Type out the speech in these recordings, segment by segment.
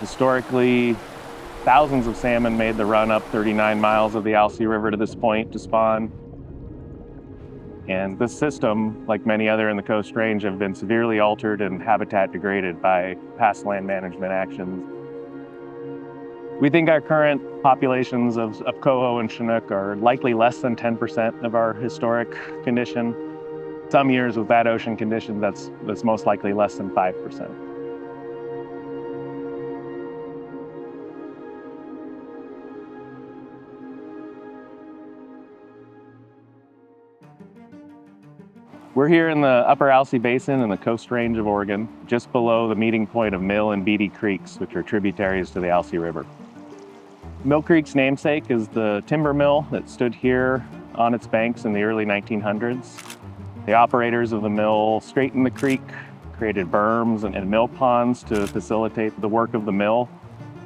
Historically, thousands of salmon made the run up 39 miles of the Alsea River to this point to spawn. And this system, like many other in the Coast Range, have been severely altered and habitat degraded by past land management actions. We think our current populations of coho and chinook are likely less than 10% of our historic condition. Some years with bad ocean conditions, that's most likely less than 5%. We're here in the upper Alsea Basin in the Coast Range of Oregon, just below the meeting point of Mill and Beaty Creeks, which are tributaries to the Alsea River. Mill Creek's namesake is the timber mill that stood here on its banks in the early 1900s. The operators of the mill straightened the creek, created berms and mill ponds to facilitate the work of the mill,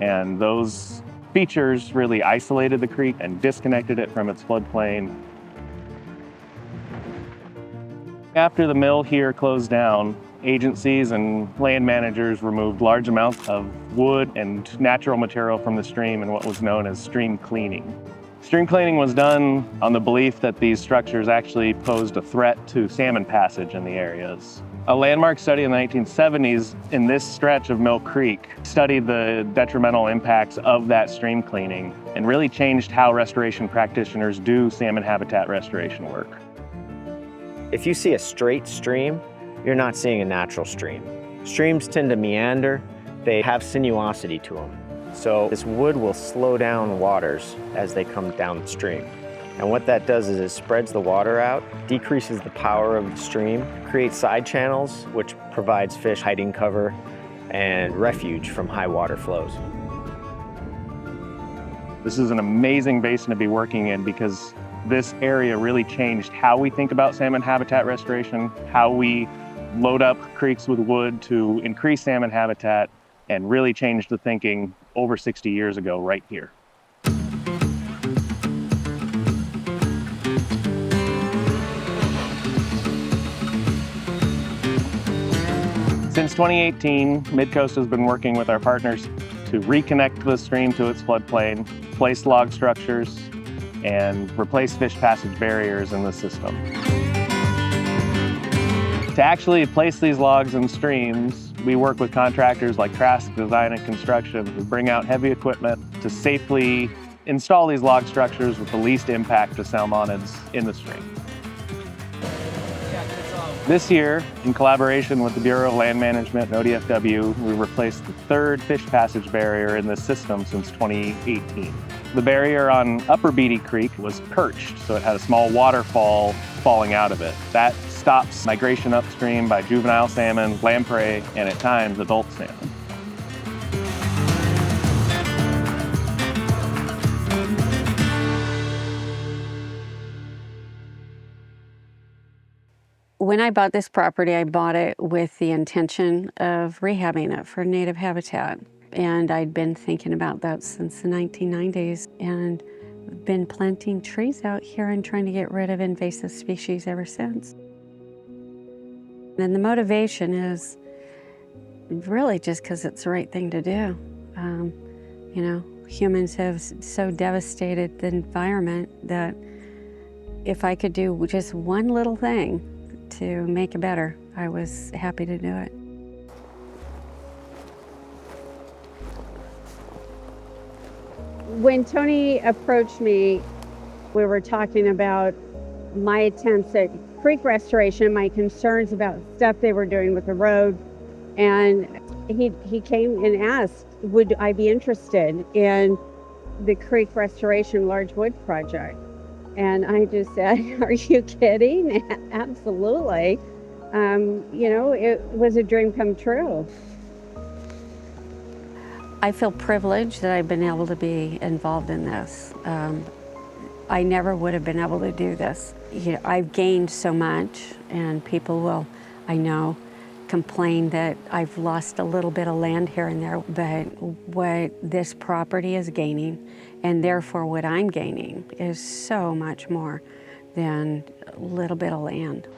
and those features really isolated the creek and disconnected it from its floodplain. After the mill here closed down, agencies and land managers removed large amounts of wood and natural material from the stream in what was known as stream cleaning. Stream cleaning was done on the belief that these structures actually posed a threat to salmon passage in the areas. A landmark study in the 1970s in this stretch of Mill Creek studied the detrimental impacts of that stream cleaning and really changed how restoration practitioners do salmon habitat restoration work. If you see a straight stream, you're not seeing a natural stream. Streams tend to meander. They have sinuosity to them. So this wood will slow down waters as they come downstream. And what that does is it spreads the water out, decreases the power of the stream, creates side channels, which provides fish hiding cover and refuge from high water flows. This is an amazing basin to be working in because this area really changed how we think about salmon habitat restoration, how we load up creeks with wood to increase salmon habitat, and really changed the thinking over 60 years ago right here. Since 2018, MidCoast has been working with our partners to reconnect the stream to its floodplain, place log structures, and replace fish passage barriers in the system. To actually place these logs in streams, we work with contractors like Trask Design and Construction who bring out heavy equipment to safely install these log structures with the least impact to salmonids in the stream. This year, in collaboration with the Bureau of Land Management and ODFW, we replaced the third fish passage barrier in this system since 2018. The barrier on Upper Beaty Creek was perched, so it had a small waterfall falling out of it. That stops migration upstream by juvenile salmon, lamprey, and at times adult salmon. When I bought this property, I bought it with the intention of rehabbing it for native habitat. And I'd been thinking about that since the 1990s and been planting trees out here and trying to get rid of invasive species ever since. And the motivation is really just because it's the right thing to do. You know, humans have so devastated the environment that if I could do just one little thing to make it better, I was happy to do it. When Tony approached me, we were talking about my attempts at creek restoration, my concerns about stuff they were doing with the road, and he came and asked, would I be interested in the creek restoration large wood project? And I just said, are you kidding? Absolutely. You know, it was a dream come true. I feel privileged that I've been able to be involved in this. I never would have been able to do this. You know, I've gained so much, and people will, I know, complain that I've lost a little bit of land here and there, but what this property is gaining, and therefore what I'm gaining, is so much more than a little bit of land.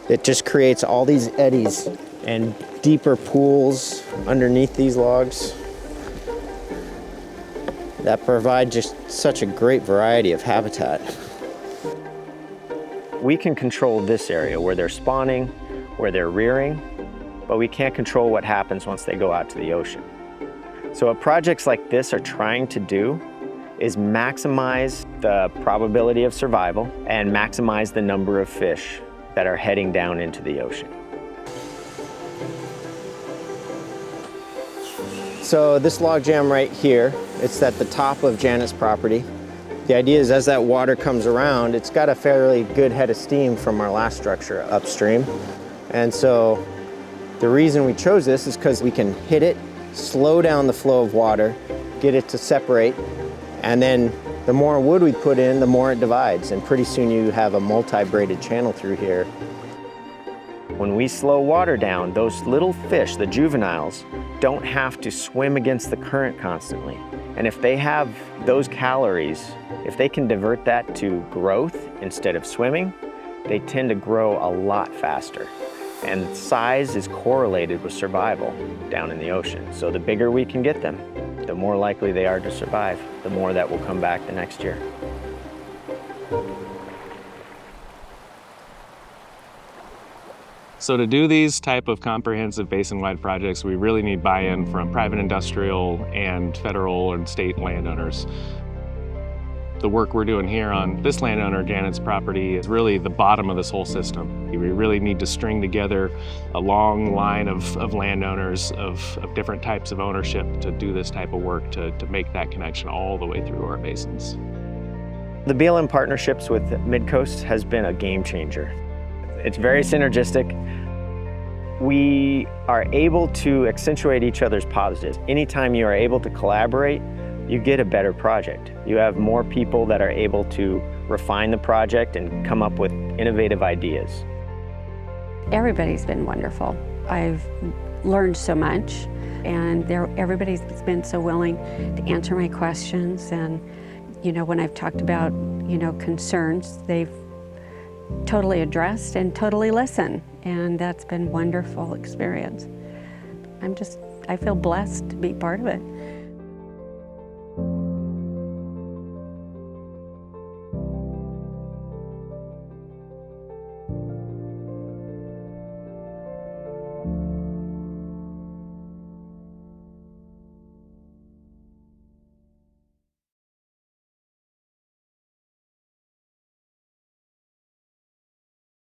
It just creates all these eddies and deeper pools underneath these logs that provide just such a great variety of habitat. We can control this area where they're spawning, where they're rearing, but we can't control what happens once they go out to the ocean. So what projects like this are trying to do is maximize the probability of survival and maximize the number of fish that are heading down into the ocean. So this log jam right here, it's at the top of Janet's property. The idea is as that water comes around, it's got a fairly good head of steam from our last structure upstream. And so the reason we chose this is because we can hit it, slow down the flow of water, get it to separate, and then the more wood we put in, the more it divides, and pretty soon you have a multi-braided channel through here. When we slow water down, those little fish, the juveniles, don't have to swim against the current constantly. And if they have those calories, if they can divert that to growth instead of swimming, they tend to grow a lot faster. And size is correlated with survival down in the ocean. So the bigger we can get them, the more likely they are to survive, the more that will come back the next year. So to do these type of comprehensive basin-wide projects, we really need buy-in from private industrial and federal and state landowners. The work we're doing here on this landowner, Janet's property, is really the bottom of this whole system. We really need to string together a long line of landowners of different types of ownership to do this type of work to make that connection all the way through our basins. The BLM partnerships with MidCoast has been a game changer. It's very synergistic. We are able to accentuate each other's positives. Anytime you are able to collaborate, you get a better project. You have more people that are able to refine the project and come up with innovative ideas. Everybody's been wonderful. I've learned so much, and everybody's been so willing to answer my questions. And when I've talked about concerns, they've totally addressed and totally listened, and that's been a wonderful experience. I feel blessed to be part of it.